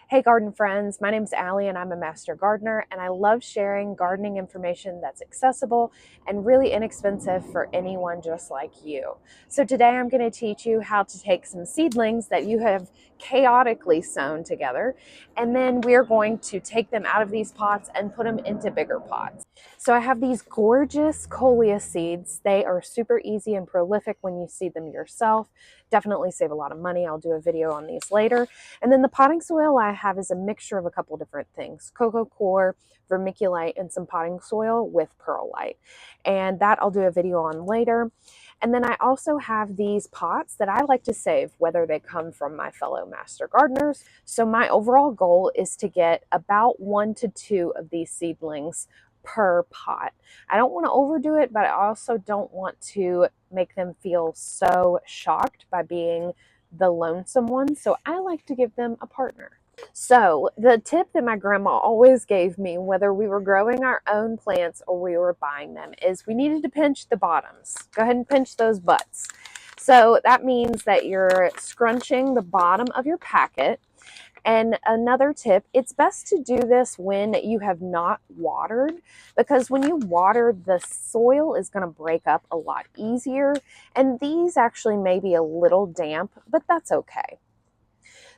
Hey garden friends, my name's Allie and I'm a master gardener, and I love sharing gardening information that's accessible and really inexpensive for anyone just like you. So today I'm going to teach you how to take some seedlings that you have chaotically sown together, and then we're going to take them out of these pots and put them into bigger pots. So I have these gorgeous coleus seeds. They are super easy and prolific when you seed them yourself. Definitely save a lot of money. I'll do a video on these later. And then the potting soil I have is a mixture of a couple different things: Coco coir, vermiculite, and some potting soil with perlite. And that I'll do a video on later. And then I also have these pots that I like to save, whether they come from my fellow master gardeners. So my overall goal is to get about 1 to 2 of these seedlings per pot. I don't want to overdo it, but I also don't want to make them feel so shocked by being the lonesome one. So I like to give them a partner. So the tip that my grandma always gave me, whether we were growing our own plants or we were buying them, is we needed to pinch the bottoms. Go ahead and pinch those butts. So that means that you're scrunching the bottom of your packet. And another tip, it's best to do this when you have not watered, because when you water, the soil is going to break up a lot easier. And these actually may be a little damp, but that's okay.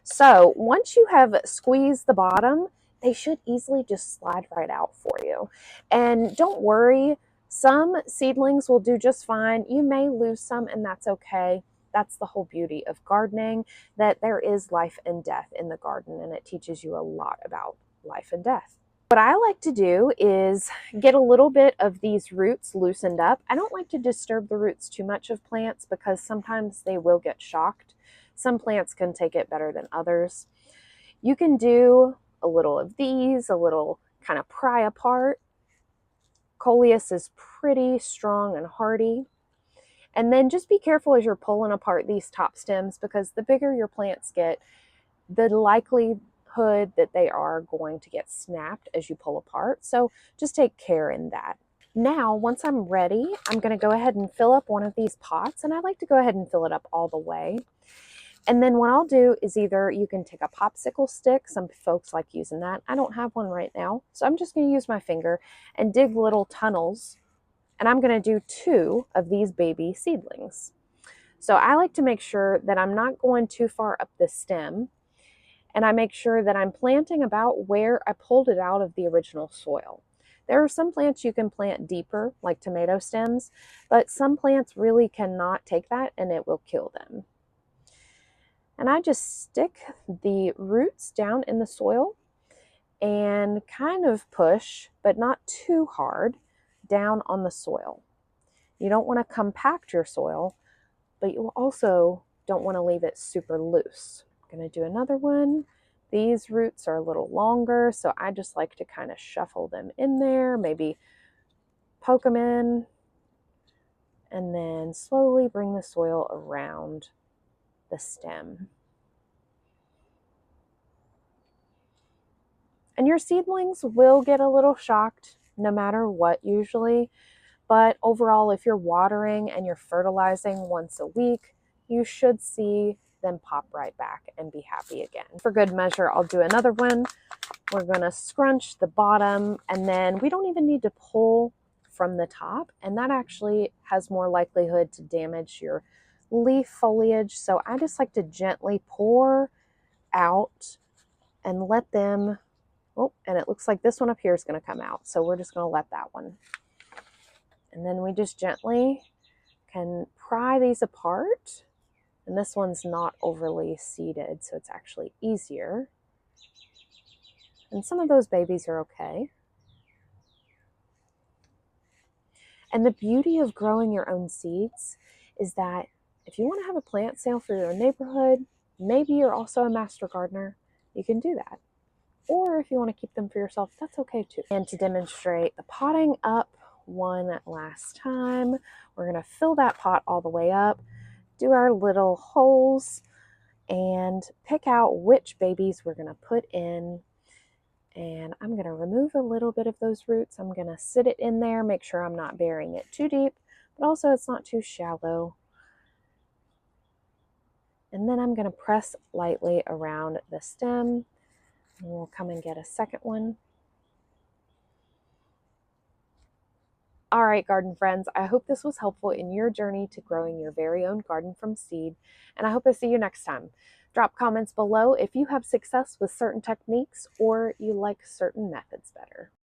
So once you have squeezed the bottom, they should easily just slide right out for you. And don't worry, some seedlings will do just fine. You may lose some, and that's okay. That's the whole beauty of gardening, that there is life and death in the garden, and it teaches you a lot about life and death. What I like to do is get a little bit of these roots loosened up. I don't like to disturb the roots too much of plants because sometimes they will get shocked. Some plants can take it better than others. You can do a little of these, a little kind of pry apart. Coleus is pretty strong and hardy. And then just be careful as you're pulling apart these top stems, because the bigger your plants get, the likelihood that they are going to get snapped as you pull apart. So just take care in that. Now, once I'm ready, I'm going to go ahead and fill up one of these pots, and I like to go ahead and fill it up all the way. And then what I'll do is either you can take a popsicle stick. Some folks like using that. I don't have one right now, so I'm just going to use my finger and dig little tunnels. And I'm going to do 2 of these baby seedlings. So I like to make sure that I'm not going too far up the stem, and I make sure that I'm planting about where I pulled it out of the original soil. There are some plants you can plant deeper, like tomato stems, but some plants really cannot take that and it will kill them. And I just stick the roots down in the soil and kind of push, but not too hard, down on the soil. You don't want to compact your soil, but you also don't want to leave it super loose. I'm going to do another one. These roots are a little longer, so I just like to kind of shuffle them in there, maybe poke them in, and then slowly bring the soil around the stem. And your seedlings will get a little shocked no matter what usually, but overall, if you're watering and you're fertilizing once a week, you should see them pop right back and be happy again. For good measure, I'll do another one. We're going to scrunch the bottom, and then we don't even need to pull from the top, and that actually has more likelihood to damage your leaf foliage. So I just like to gently pour out and let them, oh, and it looks like this one up here is going to come out. So we're just going to let that one. And then we just gently can pry these apart. And this one's not overly seeded, so it's actually easier. And some of those babies are okay. And the beauty of growing your own seeds is that if you want to have a plant sale for your neighborhood, maybe you're also a master gardener, you can do that. Or if you want to keep them for yourself, that's okay too. And to demonstrate the potting up one last time, we're going to fill that pot all the way up, do our little holes, and pick out which babies we're going to put in. And I'm going to remove a little bit of those roots. I'm going to sit it in there, make sure I'm not burying it too deep, but also it's not too shallow. And then I'm going to press lightly around the stem And we'll come and get a second one. All right, garden friends, I hope this was helpful in your journey to growing your very own garden from seed, and I hope I see you next time. Drop comments below if you have success with certain techniques or you like certain methods better.